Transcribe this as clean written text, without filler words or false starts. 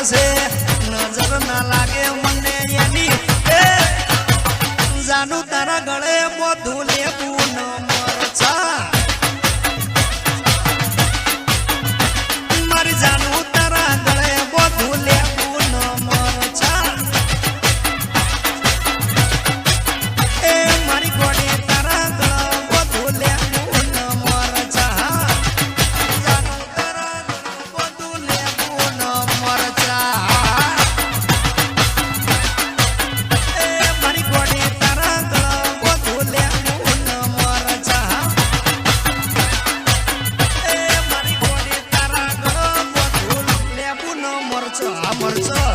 છે નજર ના લાગે મને એની જાનું તારા ગળે બધું લેવું ન મરચા મારી જાનું તારા ગળે બધું લેવું ન મરચા એ મારી ગોડી તારા ગળે બધું લેવું ન મરચા જાનું તારા બધું લેવું ન મરચા એ મારી ગોડી તારા ગળે બધું લેવું ન મરચા એ મારી ગોડી તારા ગળે બધું લેવું ન મરચા મરચા